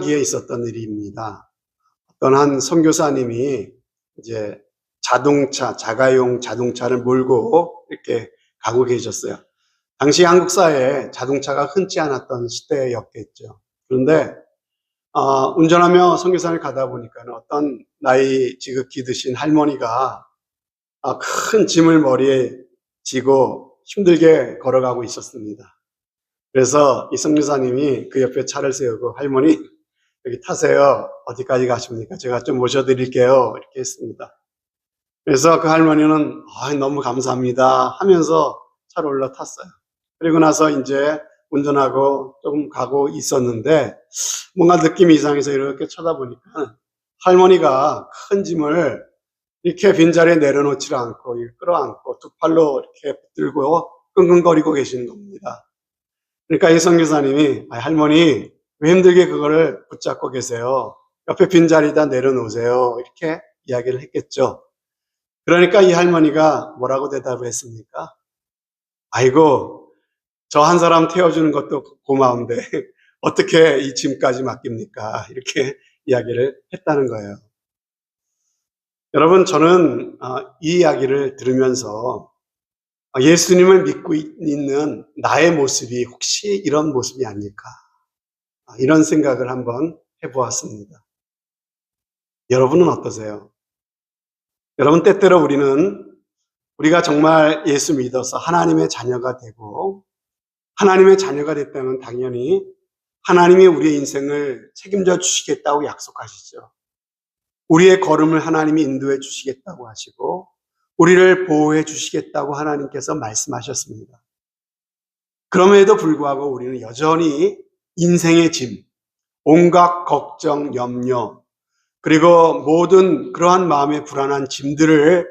기에 있었던 일입니다. 어떤 한 선교사님이 이제 자가용 자동차를 몰고 이렇게 가고 계셨어요. 당시 한국 사회에 자동차가 흔치 않았던 시대였겠죠. 그런데 운전하며 선교사를 가다 보니까 어떤 나이 지극히 드신 할머니가 큰 짐을 머리에 지고 힘들게 걸어가고 있었습니다. 그래서 이 선교사님이 그 옆에 차를 세우고, 할머니 여기 타세요. 어디까지 가십니까? 제가 좀 모셔드릴게요. 이렇게 했습니다. 그래서 그 할머니는 너무 감사합니다 하면서 차로 올라탔어요. 그리고 나서 이제 운전하고 조금 가고 있었는데 뭔가 느낌이 이상해서 이렇게 쳐다보니까 할머니가 큰 짐을 이렇게 빈자리에 내려놓지 않고 끌어안고 두 팔로 이렇게 붙들고 끙끙거리고 계시는 겁니다. 그러니까 이 선교사님이 할머니 왜 힘들게 그거를 붙잡고 계세요? 옆에 빈자리에다 내려놓으세요. 이렇게 이야기를 했겠죠. 그러니까 이 할머니가 뭐라고 대답을 했습니까? 아이고, 저 한 사람 태워주는 것도 고마운데 어떻게 이 짐까지 맡깁니까? 이렇게 이야기를 했다는 거예요. 여러분, 저는 이 이야기를 들으면서 예수님을 믿고 있는 나의 모습이 혹시 이런 모습이 아닐까? 이런 생각을 한번 해보았습니다. 여러분은 어떠세요? 여러분, 때때로 우리가 정말 예수 믿어서 하나님의 자녀가 되고, 하나님의 자녀가 됐다면 당연히 하나님이 우리의 인생을 책임져 주시겠다고 약속하시죠. 우리의 걸음을 하나님이 인도해 주시겠다고 하시고, 우리를 보호해 주시겠다고 하나님께서 말씀하셨습니다. 그럼에도 불구하고 우리는 여전히 인생의 짐, 온갖 걱정, 염려, 그리고 모든 그러한 마음의 불안한 짐들을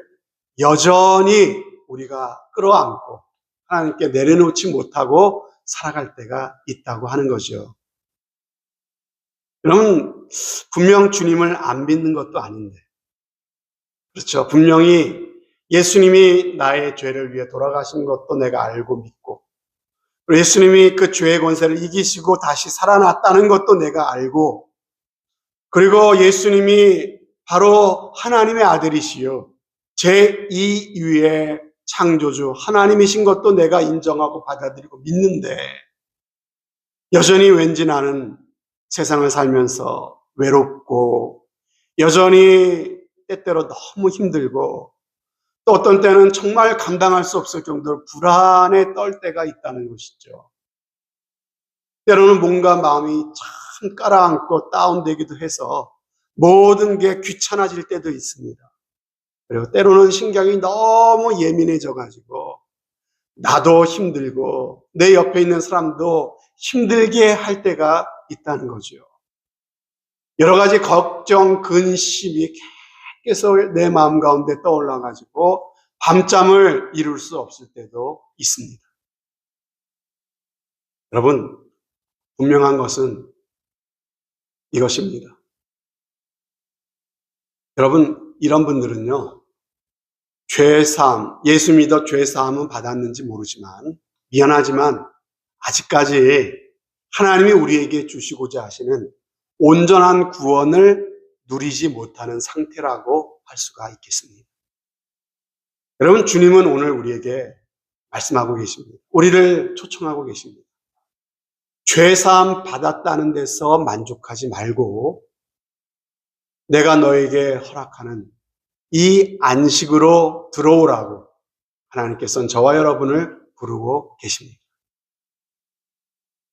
여전히 우리가 끌어안고 하나님께 내려놓지 못하고 살아갈 때가 있다고 하는 거죠. 여러분, 분명 주님을 안 믿는 것도 아닌데, 그렇죠. 분명히 예수님이 나의 죄를 위해 돌아가신 것도 내가 알고 믿고, 예수님이 그 죄의 권세를 이기시고 다시 살아났다는 것도 내가 알고, 그리고 예수님이 바로 하나님의 아들이시요 제2위의 창조주 하나님이신 것도 내가 인정하고 받아들이고 믿는데, 여전히 왠지 나는 세상을 살면서 외롭고 여전히 때때로 너무 힘들고 또 어떤 때는 정말 감당할 수 없을 정도로 불안에 떨 때가 있다는 것이죠. 때로는 뭔가 마음이 참 깔아앉고 다운되기도 해서 모든 게 귀찮아질 때도 있습니다. 그리고 때로는 신경이 너무 예민해져가지고 나도 힘들고 내 옆에 있는 사람도 힘들게 할 때가 있다는 거죠. 여러 가지 걱정, 근심이 계속 내 마음 가운데 떠올라가지고 밤잠을 이룰 수 없을 때도 있습니다. 여러분, 분명한 것은 이것입니다. 여러분, 이런 분들은요, 예수 믿어 죄사함은 받았는지 모르지만, 미안하지만 아직까지 하나님이 우리에게 주시고자 하시는 온전한 구원을 누리지 못하는 상태라고 할 수가 있겠습니다. 여러분, 주님은 오늘 우리에게 말씀하고 계십니다. 우리를 초청하고 계십니다. 죄사함 받았다는 데서 만족하지 말고 내가 너에게 허락하는 이 안식으로 들어오라고 하나님께서는 저와 여러분을 부르고 계십니다.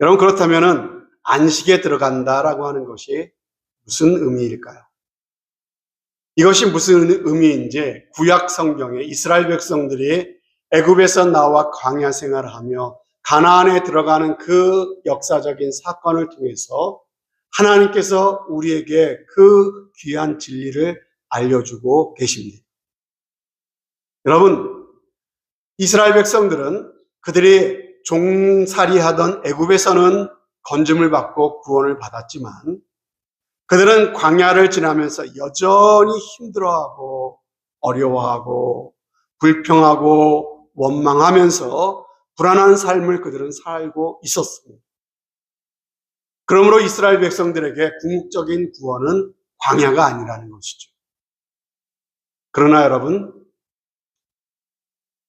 여러분, 그렇다면 안식에 들어간다라고 하는 것이 무슨 의미일까요? 이것이 무슨 의미인지 구약 성경에 이스라엘 백성들이 애굽에서 나와 광야 생활을 하며 가나안에 들어가는 그 역사적인 사건을 통해서 하나님께서 우리에게 그 귀한 진리를 알려주고 계십니다. 여러분, 이스라엘 백성들은 그들이 종살이하던 애굽에서는 건짐을 받고 구원을 받았지만 그들은 광야를 지나면서 여전히 힘들어하고 어려워하고 불평하고 원망하면서 불안한 삶을 그들은 살고 있었습니다. 그러므로 이스라엘 백성들에게 궁극적인 구원은 광야가 아니라는 것이죠. 그러나 여러분,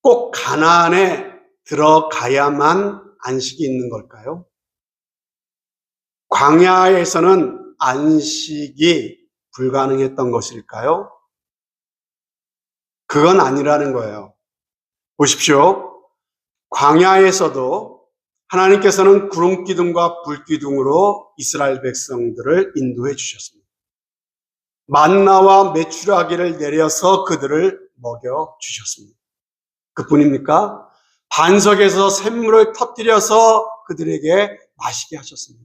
꼭 가나안에 들어가야만 안식이 있는 걸까요? 광야에서는 안식이 불가능했던 것일까요? 그건 아니라는 거예요. 보십시오. 광야에서도 하나님께서는 구름 기둥과 불 기둥으로 이스라엘 백성들을 인도해 주셨습니다. 만나와 메추라기를 내려서 그들을 먹여 주셨습니다. 그뿐입니까? 반석에서 샘물을 터뜨려서 그들에게 마시게 하셨습니다.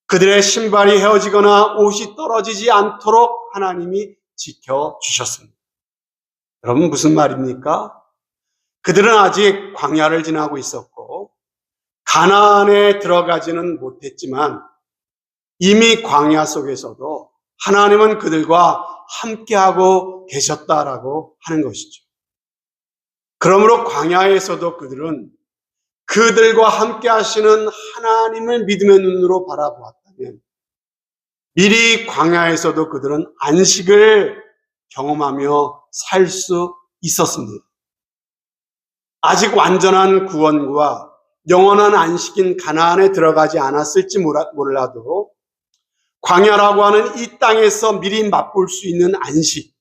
그들의 신발이 헤어지거나 옷이 떨어지지 않도록 하나님이 지켜주셨습니다. 여러분, 무슨 말입니까? 그들은 아직 광야를 지나고 있었고 가나안에 들어가지는 못했지만 이미 광야 속에서도 하나님은 그들과 함께하고 계셨다라고 하는 것이죠. 그러므로 광야에서도 그들은 그들과 함께 하시는 하나님을 믿음의 눈으로 바라보았다면 미리 광야에서도 그들은 안식을 경험하며 살 수 있었습니다. 아직 완전한 구원과 영원한 안식인 가나안에 들어가지 않았을지 몰라도 광야라고 하는 이 땅에서 미리 맛볼 수 있는 안식,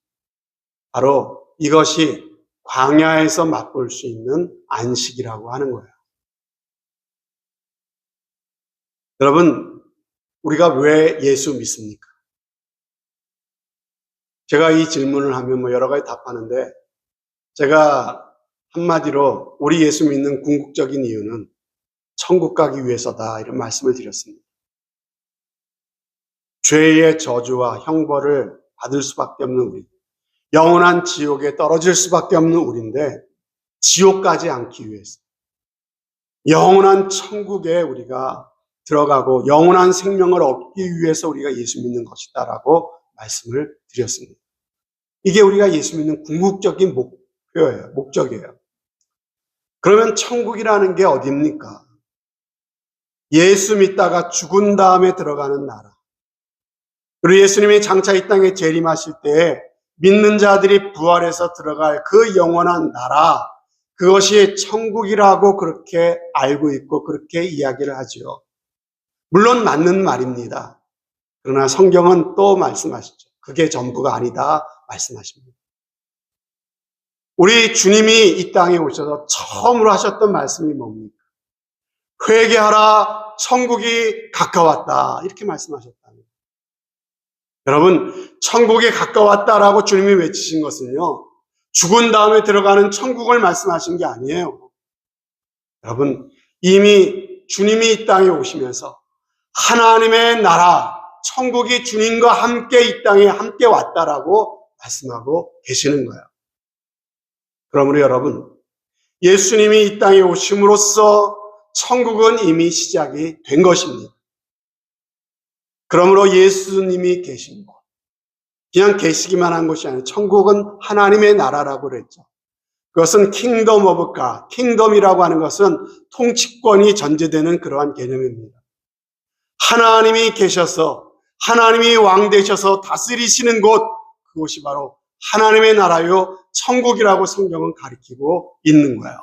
바로 이것이 광야에서 맛볼 수 있는 안식이라고 하는 거예요. 여러분, 우리가 왜 예수 믿습니까? 제가 이 질문을 하면 여러 가지 답하는데, 제가 한마디로 우리 예수 믿는 궁극적인 이유는 천국 가기 위해서다, 이런 말씀을 드렸습니다. 죄의 저주와 형벌을 받을 수밖에 없는 우리, 영원한 지옥에 떨어질 수밖에 없는 우리인데 지옥 가지 않기 위해서 영원한 천국에 우리가 들어가고 영원한 생명을 얻기 위해서 우리가 예수 믿는 것이다라고 말씀을 드렸습니다. 이게 우리가 예수 믿는 궁극적인 목표예요. 목적이에요. 그러면 천국이라는 게 어디입니까? 예수 믿다가 죽은 다음에 들어가는 나라. 그리고 예수님이 장차 이 땅에 재림하실 때에 믿는 자들이 부활해서 들어갈 그 영원한 나라, 그것이 천국이라고 그렇게 알고 있고 그렇게 이야기를 하죠. 물론 맞는 말입니다. 그러나 성경은 또 말씀하시죠. 그게 전부가 아니다 말씀하십니다. 우리 주님이 이 땅에 오셔서 처음으로 하셨던 말씀이 뭡니까? 회개하라, 천국이 가까웠다, 이렇게 말씀하셨다. 여러분, 천국에 가까웠다라고 주님이 외치신 것은요, 죽은 다음에 들어가는 천국을 말씀하신 게 아니에요. 여러분, 이미 주님이 이 땅에 오시면서 하나님의 나라, 천국이 주님과 함께 이 땅에 함께 왔다라고 말씀하고 계시는 거예요. 그러므로 여러분, 예수님이 이 땅에 오심으로써 천국은 이미 시작이 된 것입니다. 그러므로 예수님이 계신 곳, 그냥 계시기만 한 것이 아니라 천국은 하나님의 나라라고 그랬죠. 그것은 킹덤 오브 갓, 킹덤이라고 하는 것은 통치권이 전제되는 그러한 개념입니다. 하나님이 계셔서 하나님이 왕 되셔서 다스리시는 곳, 그곳이 바로 하나님의 나라요 천국이라고 성경은 가리키고 있는 거예요.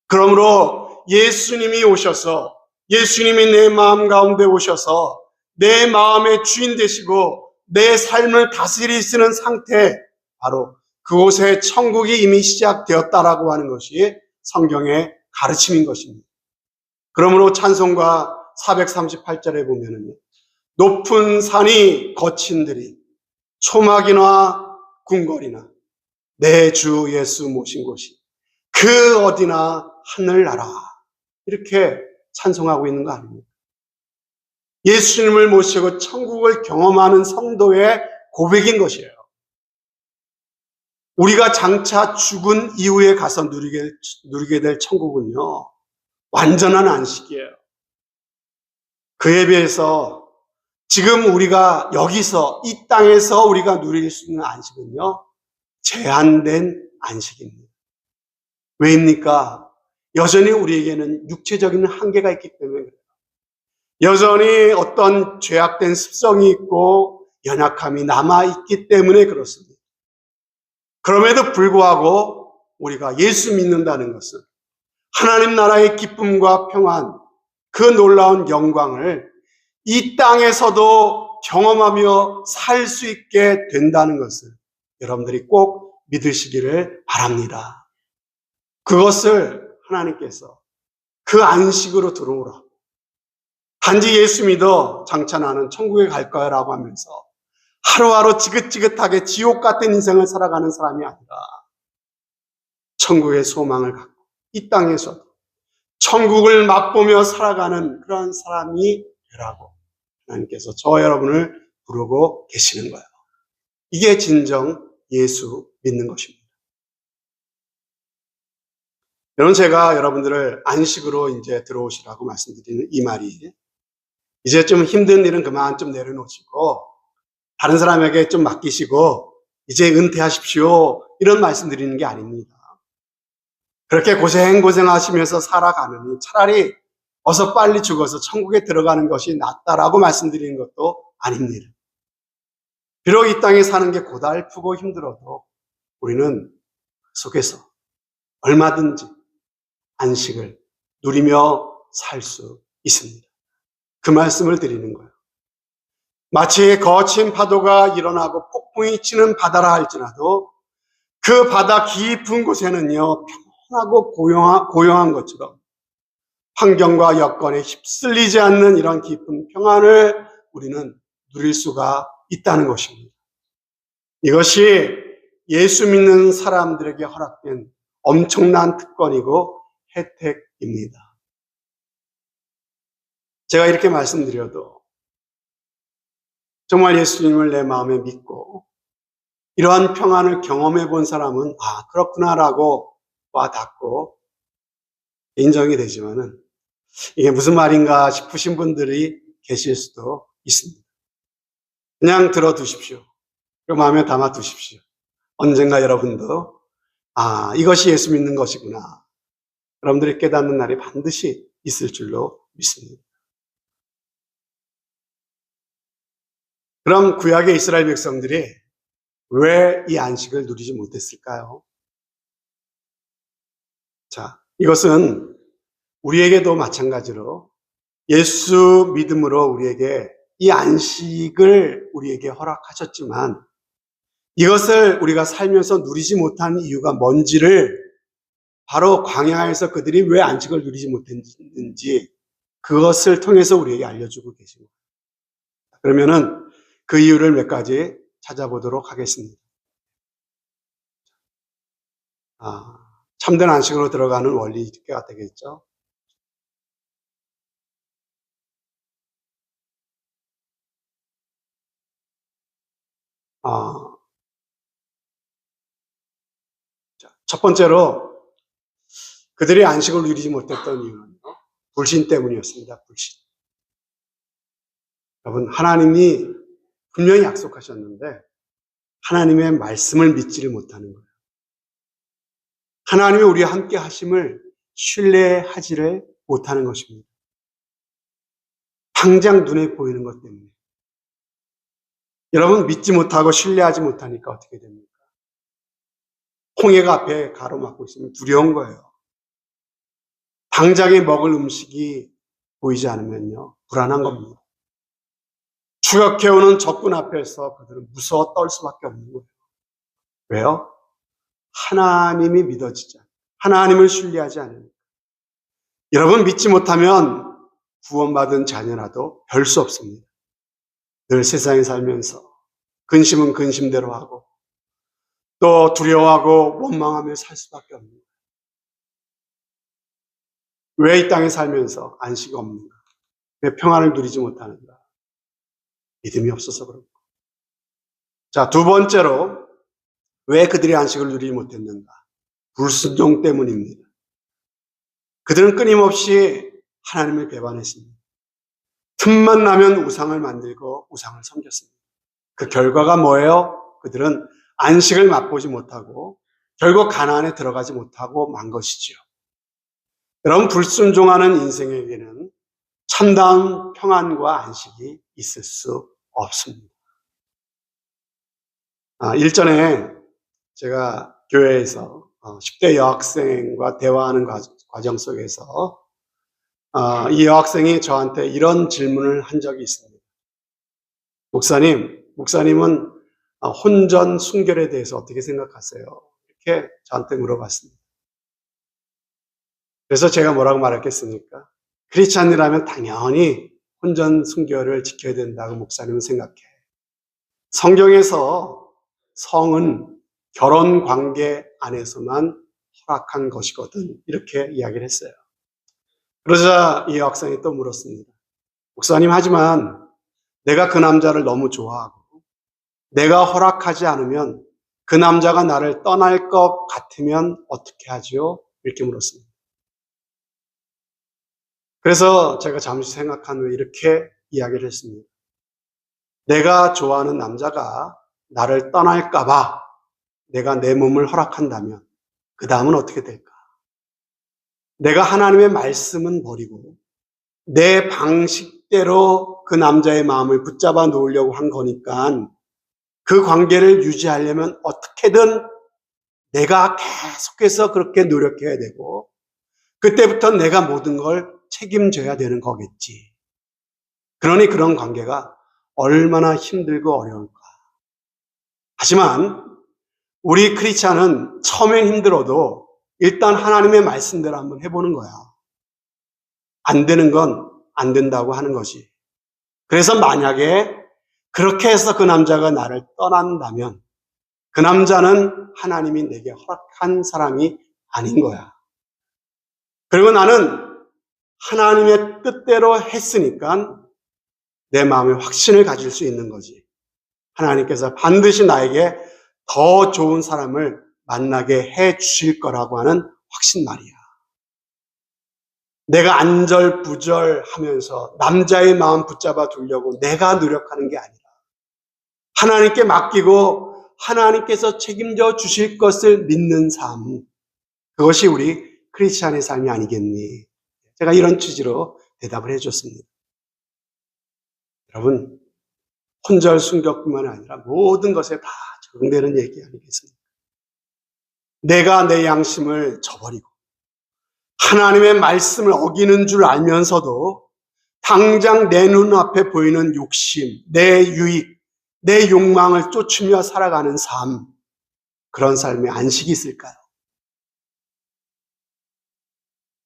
그러므로 예수님이 오셔서 예수님이 내 마음 가운데 오셔서 내 마음의 주인 되시고 내 삶을 다스리시는 상태, 바로 그곳에 천국이 이미 시작되었다라고 하는 것이 성경의 가르침인 것입니다. 그러므로 찬송가 438절에 보면은 높은 산이 거친 들이 초막이나 궁궐이나 내 주 예수 모신 곳이 그 어디나 하늘나라, 이렇게 찬송하고 있는 거 아닙니까? 예수님을 모시고 천국을 경험하는 성도의 고백인 것이에요. 우리가 장차 죽은 이후에 가서 누리게 될 천국은요, 완전한 안식이에요. 그에 비해서 지금 우리가 여기서 이 땅에서 우리가 누릴 수 있는 안식은요, 제한된 안식입니다. 왜입니까? 여전히 우리에게는 육체적인 한계가 있기 때문에 그래요. 여전히 어떤 죄악된 습성이 있고 연약함이 남아있기 때문에 그렇습니다. 그럼에도 불구하고 우리가 예수 믿는다는 것은 하나님 나라의 기쁨과 평안, 그 놀라운 영광을 이 땅에서도 경험하며 살 수 있게 된다는 것을 여러분들이 꼭 믿으시기를 바랍니다. 그것을 하나님께서 그 안식으로 들어오라. 단지 예수 믿어 장차 나는 천국에 갈 거야라고 하면서 하루하루 지긋지긋하게 지옥 같은 인생을 살아가는 사람이 아니라 천국의 소망을 갖고 이 땅에서도 천국을 맛보며 살아가는 그런 사람이 되라고 하나님께서 저와 여러분을 부르고 계시는 거예요. 이게 진정 예수 믿는 것입니다. 여러분, 제가 여러분들을 안식으로 이제 들어오시라고 말씀드리는 이 말이 이제 좀 힘든 일은 그만 좀 내려놓으시고 다른 사람에게 좀 맡기시고 이제 은퇴하십시오, 이런 말씀 드리는 게 아닙니다. 그렇게 고생하시면서 살아가느니 차라리 어서 빨리 죽어서 천국에 들어가는 것이 낫다라고 말씀드리는 것도 아닙니다. 비록 이 땅에 사는 게 고달프고 힘들어도 우리는 속에서 얼마든지 안식을 누리며 살 수 있습니다. 그 말씀을 드리는 거예요. 마치 거친 파도가 일어나고 폭풍이 치는 바다라 할지라도 그 바다 깊은 곳에는요, 편하고 고요한 것처럼 환경과 여건에 휩쓸리지 않는 이런 깊은 평안을 우리는 누릴 수가 있다는 것입니다. 이것이 예수 믿는 사람들에게 허락된 엄청난 특권이고 혜택입니다. 제가 이렇게 말씀드려도 정말 예수님을 내 마음에 믿고 이러한 평안을 경험해 본 사람은 그렇구나라고 와닿고 인정이 되지만은 이게 무슨 말인가 싶으신 분들이 계실 수도 있습니다. 그냥 들어두십시오. 그 마음에 담아두십시오. 언젠가 여러분도 이것이 예수 믿는 것이구나, 여러분들이 깨닫는 날이 반드시 있을 줄로 믿습니다. 그럼 구약의 이스라엘 백성들이 왜 이 안식을 누리지 못했을까요? 자, 이것은 우리에게도 마찬가지로 예수 믿음으로 우리에게 이 안식을 우리에게 허락하셨지만 이것을 우리가 살면서 누리지 못한 이유가 뭔지를 바로 광야에서 그들이 왜 안식을 누리지 못했는지 그것을 통해서 우리에게 알려주고 계십니다. 그러면은 그 이유를 몇 가지 찾아보도록 하겠습니다. 참된 안식으로 들어가는 원리가 되겠죠. 첫 번째로 그들이 안식을 누리지 못했던 이유는 불신 때문이었습니다. 불신. 여러분, 하나님이 분명히 약속하셨는데 하나님의 말씀을 믿지를 못하는 거예요. 하나님이 우리와 함께 하심을 신뢰하지를 못하는 것입니다. 당장 눈에 보이는 것 때문에. 여러분, 믿지 못하고 신뢰하지 못하니까 어떻게 됩니까? 홍해가 앞에 가로막고 있으면 두려운 거예요. 당장에 먹을 음식이 보이지 않으면요, 불안한 겁니다. 추격해오는 적군 앞에서 그들은 무서워 떨 수밖에 없는 거예요. 왜요? 하나님이 믿어지지 않아요. 하나님을 신뢰하지 않으니까. 여러분, 믿지 못하면 구원받은 자녀라도 별 수 없습니다. 늘 세상에 살면서 근심은 근심대로 하고 또 두려워하고 원망하며 살 수밖에 없는 거예요. 왜 이 땅에 살면서 안식이 없는가? 왜 평안을 누리지 못하는가? 믿음이 없어서 그런 거예요. 자, 두 번째로 왜 그들이 안식을 누리지 못했는가? 불순종 때문입니다. 그들은 끊임없이 하나님을 배반했습니다. 틈만 나면 우상을 만들고 우상을 섬겼습니다. 그 결과가 뭐예요? 그들은 안식을 맛보지 못하고 결국 가나안에 들어가지 못하고 만 것이지요. 여러분, 불순종하는 인생에게는 참다운 평안과 안식이 있을 수 없습니다. 일전에 제가 교회에서 10대 여학생과 대화하는 과정 속에서 이 여학생이 저한테 이런 질문을 한 적이 있습니다. 목사님은 혼전 순결에 대해서 어떻게 생각하세요? 이렇게 저한테 물어봤습니다. 그래서 제가 뭐라고 말했겠습니까? 크리스찬이라면 당연히 혼전 순결을 지켜야 된다고 목사님은 생각해. 성경에서 성은 결혼 관계 안에서만 허락한 것이거든. 이렇게 이야기를 했어요. 그러자 이 학생이 또 물었습니다. 목사님, 하지만 내가 그 남자를 너무 좋아하고 내가 허락하지 않으면 그 남자가 나를 떠날 것 같으면 어떻게 하죠? 이렇게 물었습니다. 그래서 제가 잠시 생각한 후에 이렇게 이야기를 했습니다. 내가 좋아하는 남자가 나를 떠날까봐 내가 내 몸을 허락한다면 그 다음은 어떻게 될까? 내가 하나님의 말씀은 버리고 내 방식대로 그 남자의 마음을 붙잡아 놓으려고 한 거니까 그 관계를 유지하려면 어떻게든 내가 계속해서 그렇게 노력해야 되고 그때부터 내가 모든 걸 책임져야 되는 거겠지. 그러니 그런 관계가 얼마나 힘들고 어려울까. 하지만 우리 크리스찬은 처음엔 힘들어도 일단 하나님의 말씀대로 한번 해보는 거야. 안 되는 건 안 된다고 하는 것이. 그래서 만약에 그렇게 해서 그 남자가 나를 떠난다면 그 남자는 하나님이 내게 허락한 사람이 아닌 거야. 그리고 나는 하나님의 뜻대로 했으니까 내 마음에 확신을 가질 수 있는 거지. 하나님께서 반드시 나에게 더 좋은 사람을 만나게 해 주실 거라고 하는 확신 말이야. 내가 안절부절하면서 남자의 마음 붙잡아 두려고 내가 노력하는 게 아니라 하나님께 맡기고 하나님께서 책임져 주실 것을 믿는 삶, 그것이 우리 크리스찬의 삶이 아니겠니? 제가 이런 취지로 대답을 해줬습니다. 여러분, 혼절 순결뿐만 아니라 모든 것에 다 적용되는 얘기 아니겠습니까? 내가 내 양심을 저버리고 하나님의 말씀을 어기는 줄 알면서도 당장 내 눈앞에 보이는 욕심, 내 유익, 내 욕망을 쫓으며 살아가는 삶, 그런 삶에 안식이 있을까요?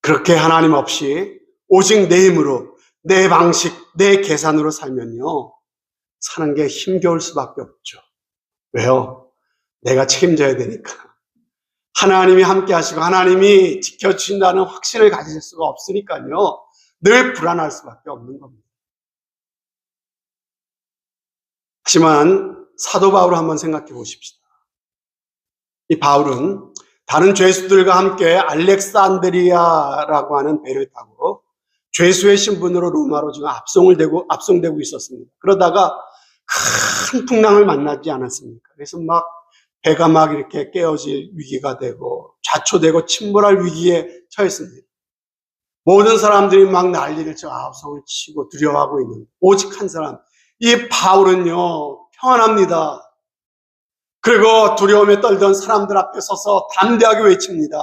그렇게 하나님 없이 오직 내 힘으로, 내 방식, 내 계산으로 살면요, 사는 게 힘겨울 수밖에 없죠. 왜요? 내가 책임져야 되니까. 하나님이 함께 하시고 하나님이 지켜주신다는 확신을 가질 수가 없으니까요, 늘 불안할 수밖에 없는 겁니다. 하지만 사도 바울을 한번 생각해 보십시다. 이 바울은 다른 죄수들과 함께 알렉산드리아라고 하는 배를 타고 죄수의 신분으로 로마로 지금 압송되고 있었습니다. 그러다가 큰 풍랑을 만나지 않았습니까? 그래서 배가 이렇게 깨어질 위기가 되고 좌초되고 침몰할 위기에 처했습니다. 모든 사람들이 난리를 치고 아우성을 치고 두려워하고 있는 오직 한 사람, 이 바울은요, 평안합니다. 그리고 두려움에 떨던 사람들 앞에 서서 담대하게 외칩니다.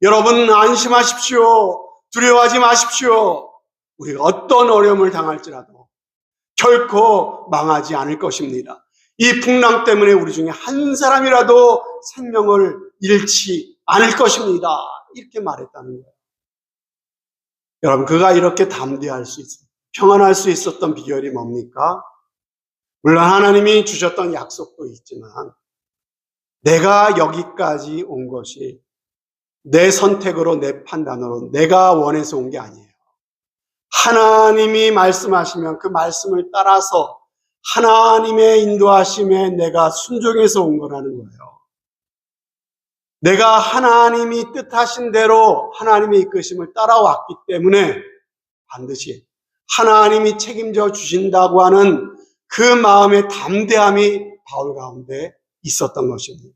여러분 안심하십시오. 두려워하지 마십시오. 우리가 어떤 어려움을 당할지라도 결코 망하지 않을 것입니다. 이 풍랑 때문에 우리 중에 한 사람이라도 생명을 잃지 않을 것입니다. 이렇게 말했다는 거예요. 여러분, 그가 이렇게 담대할 수 있어요. 평안할 수 있었던 비결이 뭡니까? 물론 하나님이 주셨던 약속도 있지만 내가 여기까지 온 것이 내 선택으로, 내 판단으로, 내가 원해서 온 게 아니에요. 하나님이 말씀하시면 그 말씀을 따라서 하나님의 인도하심에 내가 순종해서 온 거라는 거예요. 내가 하나님이 뜻하신 대로 하나님의 이끄심을 따라왔기 때문에 반드시 하나님이 책임져 주신다고 하는 그 마음의 담대함이 바울 가운데 있었던 것입니다.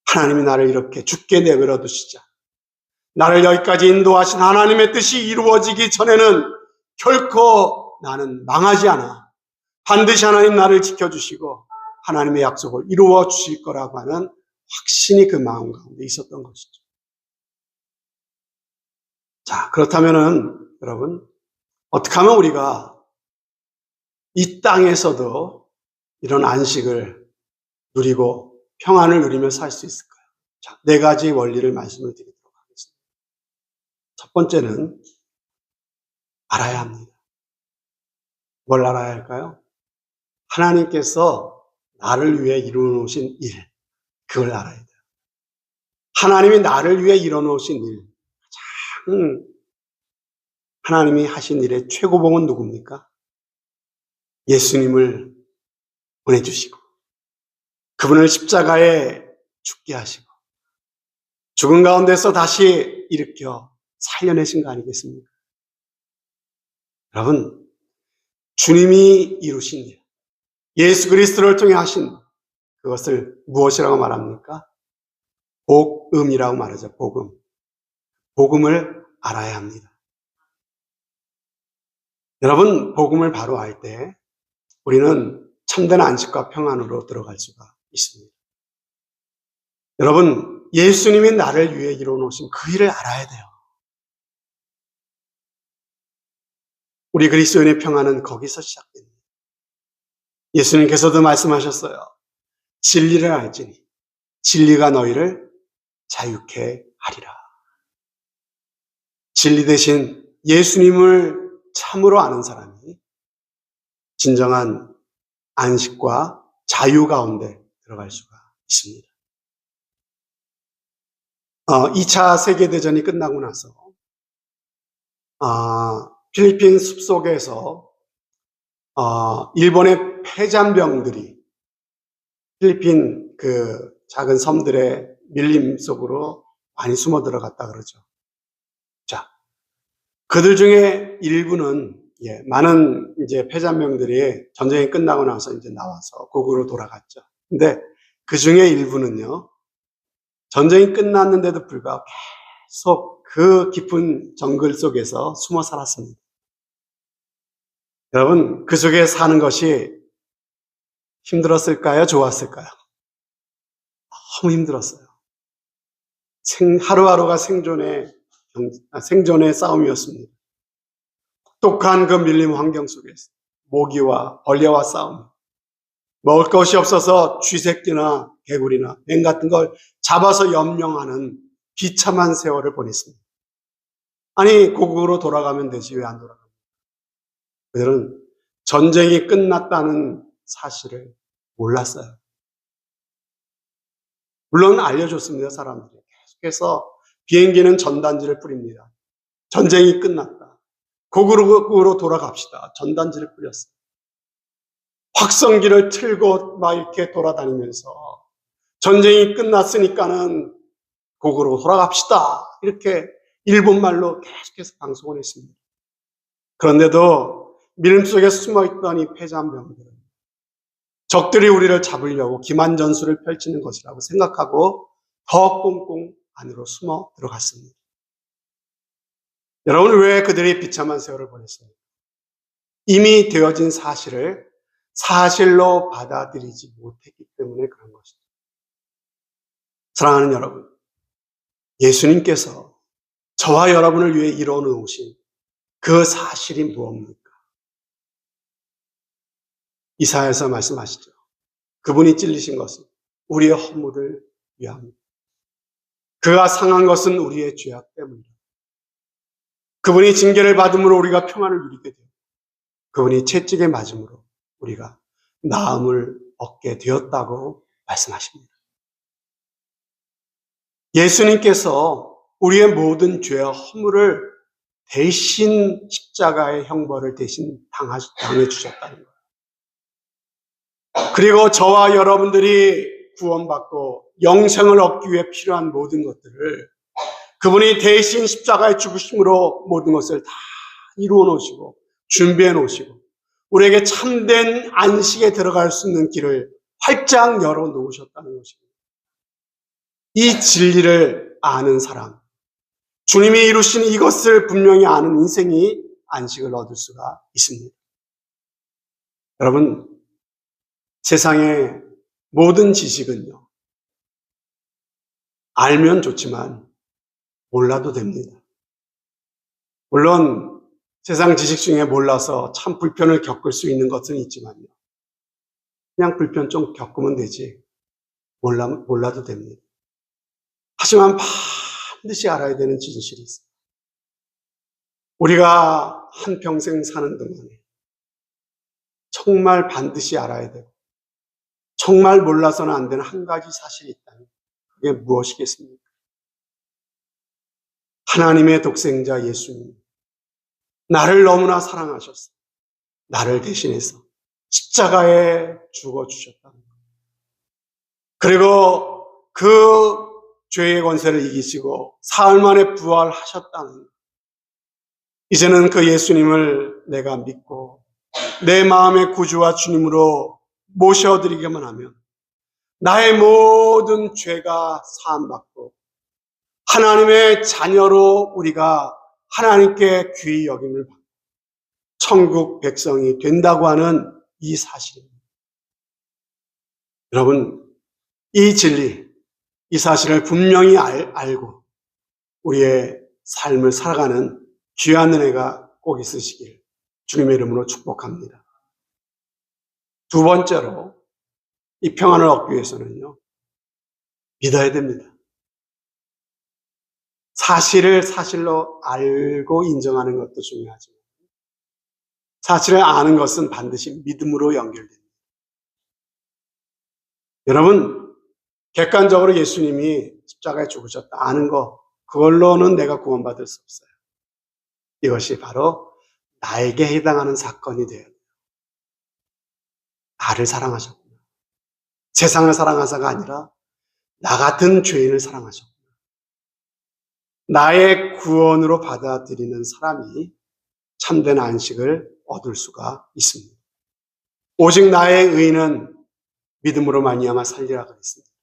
하나님이 나를 이렇게 죽게 내버려 두시자. 나를 여기까지 인도하신 하나님의 뜻이 이루어지기 전에는 결코 나는 망하지 않아. 반드시 하나님 나를 지켜주시고 하나님의 약속을 이루어 주실 거라고 하는 확신이 그 마음 가운데 있었던 것이죠. 자, 그렇다면은 여러분, 어떻게 하면 우리가 이 땅에서도 이런 안식을 누리고 평안을 누리며 살 수 있을까요? 자, 네 가지 원리를 말씀을 드리도록 하겠습니다. 첫 번째는 알아야 합니다. 뭘 알아야 할까요? 하나님께서 나를 위해 이루어놓으신 일, 그걸 알아야 돼요. 하나님이 나를 위해 이루어놓으신 일, 가장 하나님이 하신 일의 최고봉은 누굽니까? 예수님을 보내주시고 그분을 십자가에 죽게 하시고 죽은 가운데서 다시 일으켜 살려내신 거 아니겠습니까? 여러분, 주님이 이루신 일, 예수 그리스도를 통해 하신 그것을 무엇이라고 말합니까? 복음이라고 말하죠. 복음. 복음을 알아야 합니다. 여러분, 복음을 바로 알 때 우리는 참된 안식과 평안으로 들어갈 수가 있습니다. 여러분, 예수님이 나를 위해 이루어놓으신 그 일을 알아야 돼요. 우리 그리스도인의 평안은 거기서 시작됩니다. 예수님께서도 말씀하셨어요. 진리를 알지니 진리가 너희를 자유케 하리라. 진리 대신 예수님을 참으로 아는 사람이 진정한 안식과 자유 가운데 들어갈 수가 있습니다. 2차 세계대전이 끝나고 나서 필리핀 숲속에서 일본의 패잔병들이 필리핀 그 작은 섬들의 밀림 속으로 많이 숨어 들어갔다 그러죠. 자, 그들 중에 일부는 많은 이제 패잔병들이 전쟁이 끝나고 나서 이제 나와서 고국으로 돌아갔죠. 근데 그 중에 일부는요, 전쟁이 끝났는데도 불구하고 계속 그 깊은 정글 속에서 숨어 살았습니다. 여러분, 그 속에 사는 것이 힘들었을까요? 좋았을까요? 너무 힘들었어요. 하루하루가 생존의 싸움이었습니다. 독한 그 밀림 환경 속에서 모기와 벌레와 싸움, 먹을 것이 없어서 쥐새끼나 개구리나 뱀 같은 걸 잡아서 염령하는 비참한 세월을 보냈습니다. 아니, 고국으로 돌아가면 되지 왜 안 돌아갑니까? 그들은 전쟁이 끝났다는 사실을 몰랐어요. 물론 알려줬습니다, 사람들이. 계속해서 비행기는 전단지를 뿌립니다. 전쟁이 끝났다. 고국으로 돌아갑시다. 전단지를 뿌렸어요. 확성기를 틀고 막 이렇게 돌아다니면서 전쟁이 끝났으니까는 고국으로 돌아갑시다. 이렇게 일본말로 계속해서 방송을 했습니다. 그런데도 밀림 속에 숨어있던 이 패잔병들은 적들이 우리를 잡으려고 기만전술을 펼치는 것이라고 생각하고 더 꽁꽁 안으로 숨어 들어갔습니다. 여러분, 왜 그들이 비참한 세월을 보냈습니까? 이미 되어진 사실을 사실로 받아들이지 못했기 때문에 그런 것입니다. 사랑하는 여러분, 예수님께서 저와 여러분을 위해 이루어 놓으신 그 사실이 무엇입니까? 이사야에서 말씀하시죠. 그분이 찔리신 것은 우리의 허물을 위함입니다. 그가 상한 것은 우리의 죄악 때문이다. 그분이 징계를 받음으로 우리가 평안을 누리게 되고 그분이 채찍에 맞음으로 우리가 나음을 얻게 되었다고 말씀하십니다. 예수님께서 우리의 모든 죄와 허물을 대신 십자가의 형벌을 대신 당해주셨다는 거예요. 그리고 저와 여러분들이 구원받고 영생을 얻기 위해 필요한 모든 것들을 그분이 대신 십자가의 죽으심으로 모든 것을 다 이루어 놓으시고 준비해 놓으시고 우리에게 참된 안식에 들어갈 수 있는 길을 활짝 열어 놓으셨다는 것입니다. 이 진리를 아는 사람, 주님이 이루신 이것을 분명히 아는 인생이 안식을 얻을 수가 있습니다. 여러분, 세상의 모든 지식은요, 알면 좋지만 몰라도 됩니다. 물론 세상 지식 중에 몰라서 참 불편을 겪을 수 있는 것은 있지만요, 그냥 불편 좀 겪으면 되지 몰라도 됩니다. 하지만 반드시 알아야 되는 진실이 있습니다. 우리가 한평생 사는 동안에 정말 반드시 알아야 되고 정말 몰라서는 안 되는 한 가지 사실이 있다면 그게 무엇이겠습니까? 하나님의 독생자 예수님, 나를 너무나 사랑하셨어. 나를 대신해서 십자가에 죽어주셨다는 것. 그리고 그 죄의 권세를 이기시고 사흘 만에 부활하셨다는 것. 이제는 그 예수님을 내가 믿고 내 마음의 구주와 주님으로 모셔드리기만 하면 나의 모든 죄가 사함받고 하나님의 자녀로 우리가 하나님께 귀히 여김을 받고 천국 백성이 된다고 하는 이 사실입니다. 여러분, 이 진리, 이 사실을 분명히 알고 우리의 삶을 살아가는 귀한 은혜가 꼭 있으시길 주님의 이름으로 축복합니다. 두 번째로 이 평안을 얻기 위해서는요, 믿어야 됩니다. 사실을 사실로 알고 인정하는 것도 중요하지만 사실을 아는 것은 반드시 믿음으로 연결됩니다. 여러분, 객관적으로 예수님이 십자가에 죽으셨다 아는 거, 그걸로는 내가 구원받을 수 없어요. 이것이 바로 나에게 해당하는 사건이 돼요. 나를 사랑하셨구나. 세상을 사랑하사가 아니라 나 같은 죄인을 사랑하셨구나. 나의 구원으로 받아들이는 사람이 참된 안식을 얻을 수가 있습니다. 오직 나의 의는 믿음으로 말미암아 살리라 그랬습니다.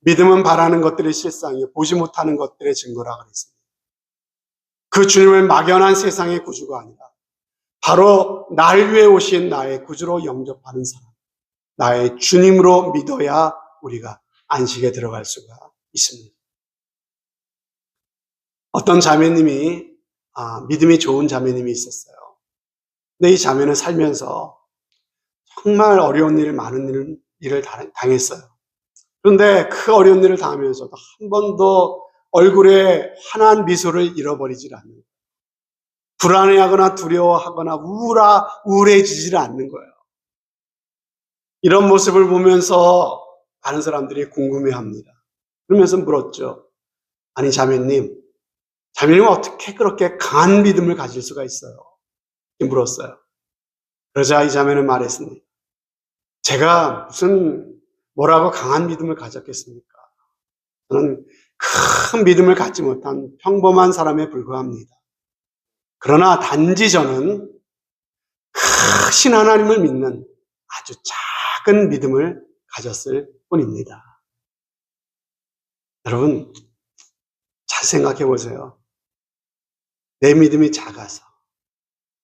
믿음은 바라는 것들의 실상이요 보지 못하는 것들의 증거라 그랬습니다. 그 주님을 막연한 세상의 구주가 아니라 바로 날 위해 오신 나의 구주로 영접하는 사람, 나의 주님으로 믿어야 우리가 안식에 들어갈 수가 있습니다. 어떤 자매님이 믿음이 좋은 자매님이 있었어요. 근데 이 자매는 살면서 정말 어려운 일, 많은 일을 당했어요. 그런데 그 어려운 일을 당하면서도 한 번도 얼굴에 환한 미소를 잃어버리질 않는 거예요. 불안해하거나 두려워하거나 우울해지질 않는 거예요. 이런 모습을 보면서 많은 사람들이 궁금해합니다. 그러면서 물었죠. 아니 자매님은 어떻게 그렇게 강한 믿음을 가질 수가 있어요? 이렇게 물었어요. 그러자 이 자매는 말했습니다. 제가 뭐라고 강한 믿음을 가졌겠습니까? 저는 큰 믿음을 갖지 못한 평범한 사람에 불과합니다. 그러나 단지 저는 크신 하나님을 믿는 아주 작은 믿음을 가졌을 뿐입니다. 여러분, 잘 생각해 보세요. 내 믿음이 작아서,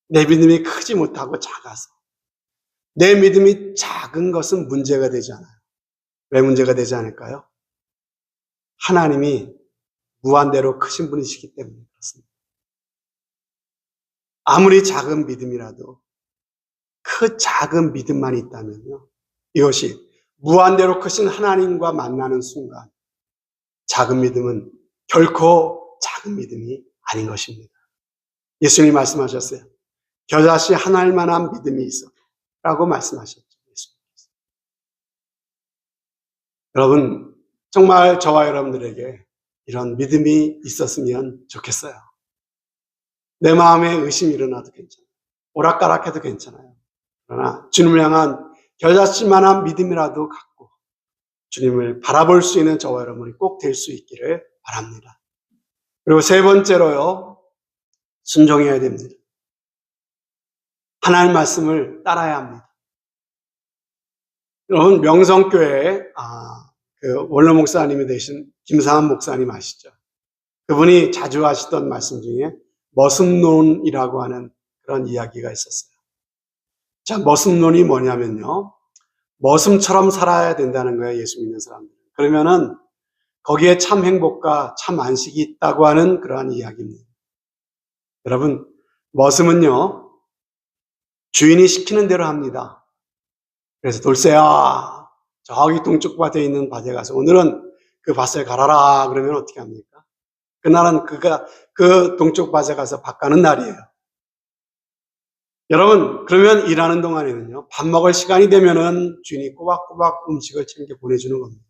내 믿음이 크지 못하고 작아서, 내 믿음이 작은 것은 문제가 되지 않아요. 왜 문제가 되지 않을까요? 하나님이 무한대로 크신 분이시기 때문에 그렇습니다. 아무리 작은 믿음이라도 그 작은 믿음만 있다면요, 이것이 무한대로 크신 하나님과 만나는 순간 작은 믿음은 결코 작은 믿음이 아닌 것입니다. 예수님이 말씀하셨어요. 겨자씨 한 알만한 믿음이 있어 라고 말씀하셨죠. 예수님께서. 여러분, 정말 저와 여러분들에게 이런 믿음이 있었으면 좋겠어요. 내 마음에 의심이 일어나도 괜찮아요. 오락가락해도 괜찮아요. 그러나 주님을 향한 겨자씨만한 믿음이라도 갖고 주님을 바라볼 수 있는 저와 여러분이 꼭 될 수 있기를 바랍니다. 그리고 세 번째로요, 순종해야 됩니다. 하나님 말씀을 따라야 합니다. 여러분, 명성교회 그 원로 목사님이 되신 김상한 목사님 아시죠? 그분이 자주 하시던 말씀 중에 머슴론이라고 하는 그런 이야기가 있었어요. 자, 머슴론이 뭐냐면요. 머슴처럼 살아야 된다는 거예요, 예수 믿는 사람들. 그러면은 거기에 참 행복과 참 안식이 있다고 하는 그러한 이야기입니다. 여러분, 머슴은요, 주인이 시키는 대로 합니다. 그래서 돌쇠야, 저기 동쪽 밭에 있는 밭에 가서 오늘은 그 밭을 갈아라. 그러면 어떻게 합니까? 그날은 그 동쪽 밭에 가서 밭 가는 날이에요. 여러분, 그러면 일하는 동안에는요, 밥 먹을 시간이 되면은 주인이 꼬박꼬박 음식을 챙겨 보내주는 겁니다.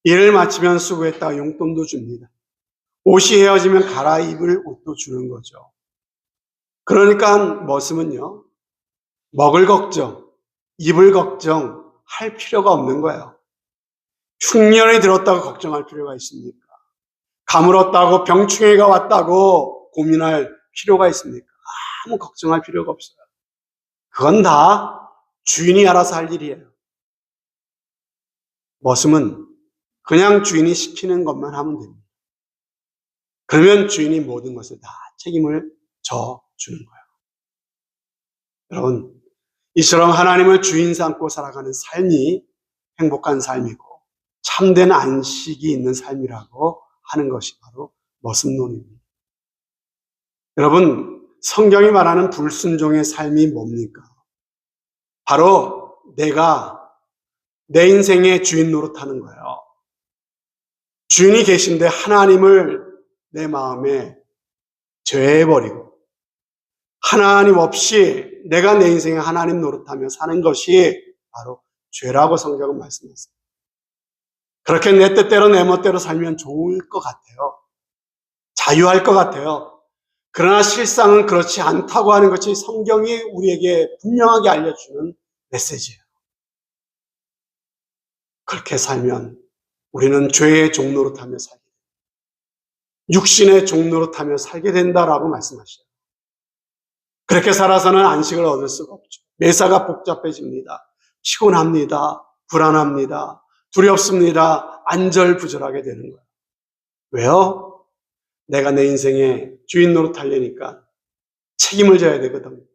일을 마치면 수고했다가 용돈도 줍니다. 옷이 헤어지면 갈아입을 옷도 주는 거죠. 그러니까 머슴은요, 먹을 걱정, 입을 걱정할 필요가 없는 거예요. 흉년이 들었다고 걱정할 필요가 있습니까? 가물었다고 병충해가 왔다고 고민할 필요가 있습니까? 아무 걱정할 필요가 없어요. 그건 다 주인이 알아서 할 일이에요. 머슴은 그냥 주인이 시키는 것만 하면 됩니다. 그러면 주인이 모든 것을 다 책임을 져주는 거예요. 여러분, 이처럼 하나님을 주인 삼고 살아가는 삶이 행복한 삶이고 참된 안식이 있는 삶이라고 하는 것이 바로 머슴론입니다. 여러분, 성경이 말하는 불순종의 삶이 뭡니까? 바로 내가 내 인생의 주인 노릇하는 거예요. 주인이 계신데 하나님을 내 마음에 제외해버리고 하나님 없이 내가 내 인생에 하나님 노릇하며 사는 것이 바로 죄라고 성경은 말씀했어요. 그렇게 내 뜻대로 내 멋대로 살면 좋을 것 같아요. 자유할 것 같아요. 그러나 실상은 그렇지 않다고 하는 것이 성경이 우리에게 분명하게 알려주는 메시지예요. 그렇게 살면 우리는 죄의 종노릇하며 살게 된다. 육신의 종노릇하며 살게 된다라고 말씀하셔요. 그렇게 살아서는 안식을 얻을 수가 없죠. 매사가 복잡해집니다. 피곤합니다. 불안합니다. 두렵습니다. 안절부절하게 되는 거예요. 왜요? 내가 내 인생의 주인 노릇하려니까 책임을 져야 되거든.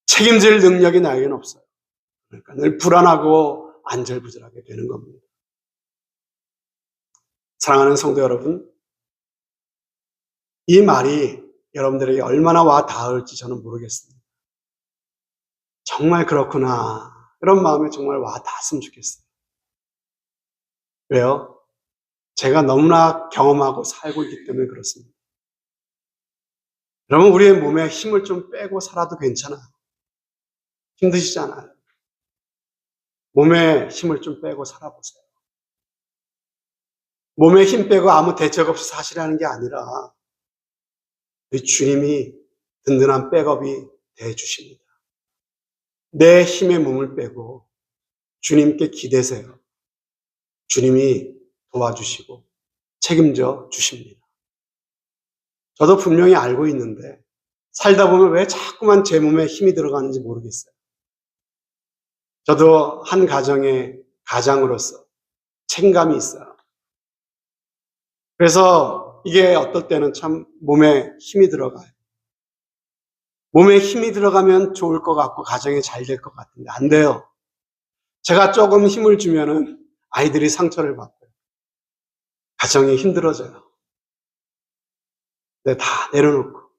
책임질 능력이 나에게는 없어요. 그러니까 늘 불안하고 안절부절하게 되는 겁니다. 사랑하는 성도 여러분, 이 말이 여러분들에게 얼마나 와 닿을지 저는 모르겠습니다. 정말 그렇구나. 이런 마음에 정말 와 닿았으면 좋겠어요. 왜요? 제가 너무나 경험하고 살고 있기 때문에 그렇습니다. 여러분, 우리의 몸에 힘을 좀 빼고 살아도 괜찮아요. 힘드시잖아요. 몸에 힘을 좀 빼고 살아보세요. 몸에 힘 빼고 아무 대책 없이 사시라는 게 아니라 우리 주님이 든든한 백업이 되어주십니다. 내 힘의 몸을 빼고 주님께 기대세요. 주님이 도와주시고 책임져 주십니다. 저도 분명히 알고 있는데 살다 보면 왜 자꾸만 제 몸에 힘이 들어가는지 모르겠어요. 저도 한 가정의 가장으로서 책임감이 있어요. 그래서 이게 어떨 때는 참 몸에 힘이 들어가요. 몸에 힘이 들어가면 좋을 것 같고 가정이 잘 될 것 같은데 안 돼요. 제가 조금 힘을 주면은 아이들이 상처를 받고요. 가정이 힘들어져요. 네, 다 내려놓고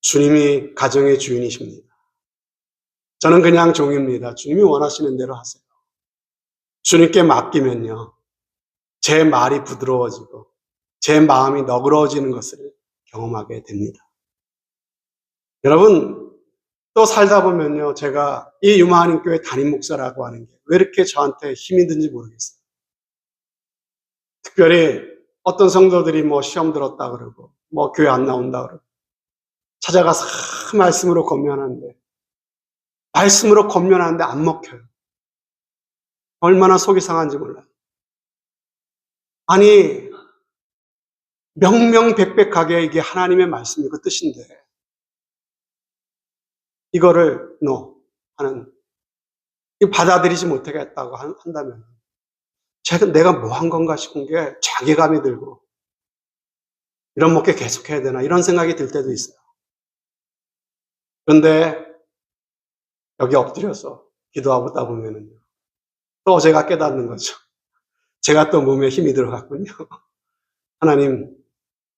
주님이 가정의 주인이십니다. 저는 그냥 종입니다. 주님이 원하시는 대로 하세요. 주님께 맡기면요. 제 말이 부드러워지고 제 마음이 너그러워지는 것을 경험하게 됩니다. 여러분, 또 살다 보면요. 제가 이 유마하님교회 담임 목사라고 하는 게 왜 이렇게 저한테 힘이 든지 모르겠어요. 특별히 어떤 성도들이 뭐 시험 들었다 그러고 뭐 교회 안 나온다 그러고 찾아가서 말씀으로 권면하는데 안 먹혀요. 얼마나 속이 상한지 몰라요. 아니, 명명백백하게 이게 하나님의 말씀이 그 뜻인데 이거를 하는, 받아들이지 못하겠다고 한다면 내가 뭐 한 건가 싶은 게 자괴감이 들고 이런 목회 계속해야 되나 이런 생각이 들 때도 있어요. 그런데 여기 엎드려서 기도하고 있다 보면은요, 또 제가 깨닫는 거죠. 제가 또 몸에 힘이 들어갔군요. 하나님,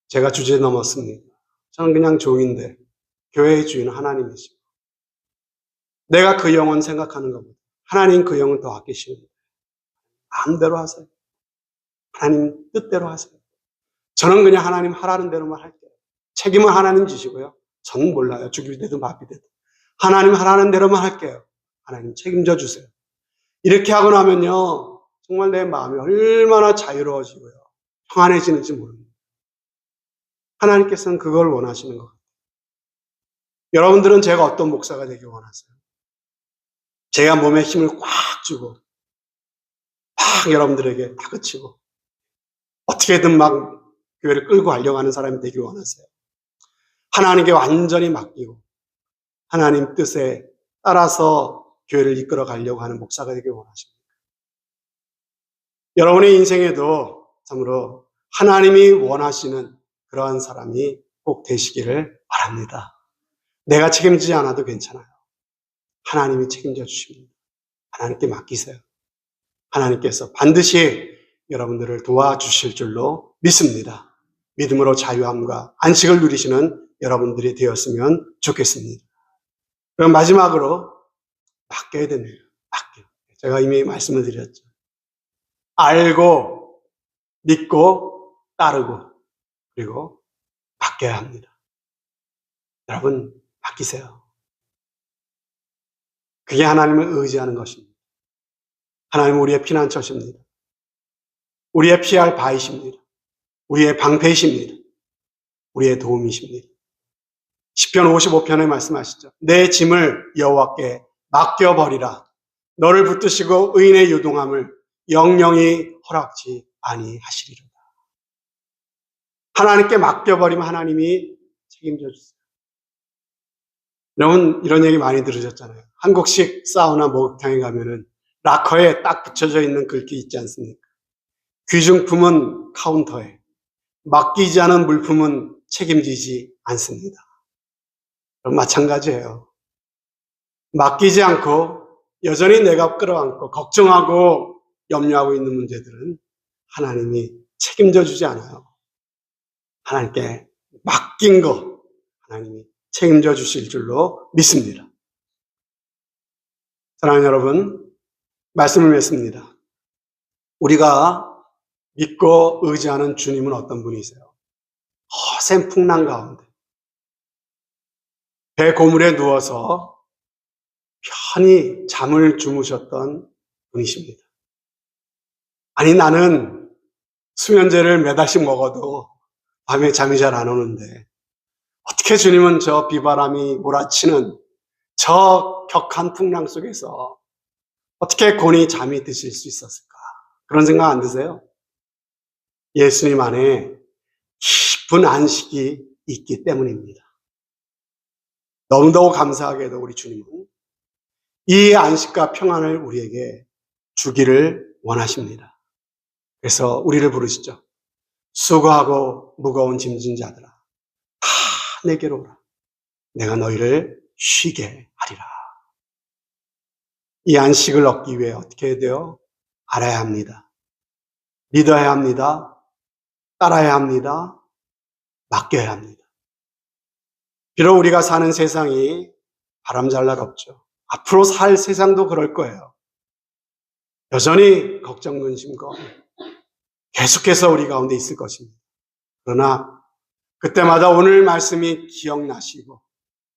제가 주제 넘었습니다. 저는 그냥 종인데 교회의 주인은 하나님이시고, 내가 그 영혼 생각하는 것보다 하나님 그 영혼 더 아끼시는데 마음대로 하세요. 하나님 뜻대로 하세요. 저는 그냥 하나님 하라는 대로만 할게요. 책임은 하나님 주시고요. 저는 몰라요. 죽일 때도 밥이 돼도. 하나님 하라는 대로만 할게요. 하나님 책임져 주세요. 이렇게 하고 나면요, 정말 내 마음이 얼마나 자유로워지고요, 평안해지는지 모릅니다. 하나님께서는 그걸 원하시는 것 같아요. 여러분들은 제가 어떤 목사가 되길 원하세요? 제가 몸에 힘을 꽉 주고 막 여러분들에게 다그치고 어떻게든 막 교회를 끌고 가려고 하는 사람이 되길 원하세요? 하나님께 완전히 맡기고 하나님 뜻에 따라서 교회를 이끌어 가려고 하는 목사가 되길 원하십니까? 여러분의 인생에도 참으로 하나님이 원하시는 그러한 사람이 꼭 되시기를 바랍니다. 내가 책임지지 않아도 괜찮아요. 하나님이 책임져 주십니다. 하나님께 맡기세요. 하나님께서 반드시 여러분들을 도와주실 줄로 믿습니다. 믿음으로 자유함과 안식을 누리시는 여러분들이 되었으면 좋겠습니다. 그럼 마지막으로 맡겨야 됩니다. 맡겨. 제가 이미 말씀을 드렸죠. 알고, 믿고, 따르고, 그리고 맡겨야 합니다. 여러분, 맡기세요. 그게 하나님을 의지하는 것입니다. 하나님은 우리의 피난처십니다. 우리의 피할 바위십니다. 우리의 방패이십니다. 우리의 도움이십니다. 시편 55편에 말씀하시죠. 내 짐을 여호와께 맡겨버리라. 너를 붙드시고 의인의 유동함을 영영히 허락지 아니하시리로다. 하나님께 맡겨버리면 하나님이 책임져 주세요. 여러분 이런 얘기 많이 들으셨잖아요. 한국식 사우나 목욕탕에 가면은 락커에 딱 붙여져 있는 글귀 있지 않습니까? 귀중품은 카운터에, 맡기지 않은 물품은 책임지지 않습니다. 마찬가지예요. 맡기지 않고 여전히 내가 끌어안고 걱정하고 염려하고 있는 문제들은 하나님이 책임져 주지 않아요. 하나님께 맡긴 거 하나님이 책임져 주실 줄로 믿습니다. 사랑하는 여러분, 말씀을 맺습니다. 우리가 믿고 의지하는 주님은 어떤 분이세요? 거센 풍랑 가운데 배 고물에 누워서 편히 잠을 주무셨던 분이십니다. 아니 나는 수면제를 몇 알씩 먹어도 밤에 잠이 잘 안 오는데 어떻게 주님은 저 비바람이 몰아치는 저 격한 풍랑 속에서 어떻게 곤히 잠이 드실 수 있었을까? 그런 생각 안 드세요? 예수님 안에 깊은 안식이 있기 때문입니다. 너무너무 감사하게도 우리 주님은 이 안식과 평안을 우리에게 주기를 원하십니다. 그래서 우리를 부르시죠. 수고하고 무거운 짐진 자들아 다 내게로 오라. 내가 너희를 쉬게 하리라. 이 안식을 얻기 위해 어떻게 해야 돼요? 알아야 합니다. 믿어야 합니다. 따라야 합니다. 맡겨야 합니다. 비록 우리가 사는 세상이 바람잘 날 없죠. 앞으로 살 세상도 그럴 거예요. 여전히 걱정, 근심과 계속해서 우리 가운데 있을 것입니다. 그러나 그때마다 오늘 말씀이 기억나시고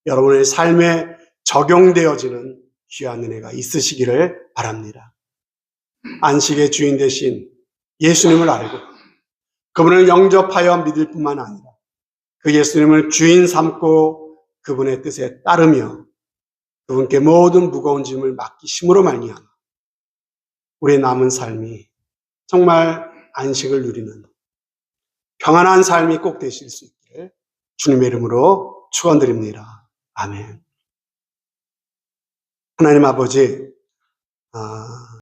여러분의 삶에 적용되어지는 귀한 은혜가 있으시기를 바랍니다. 안식의 주인 되신 예수님을 알고 그분을 영접하여 믿을 뿐만 아니라 그 예수님을 주인 삼고 그분의 뜻에 따르며 그분께 모든 무거운 짐을 맡기심으로 말미암아 우리의 남은 삶이 정말 안식을 누리는 평안한 삶이 꼭 되실 수 있기를 주님의 이름으로 축원드립니다. 아멘. 하나님 아버지,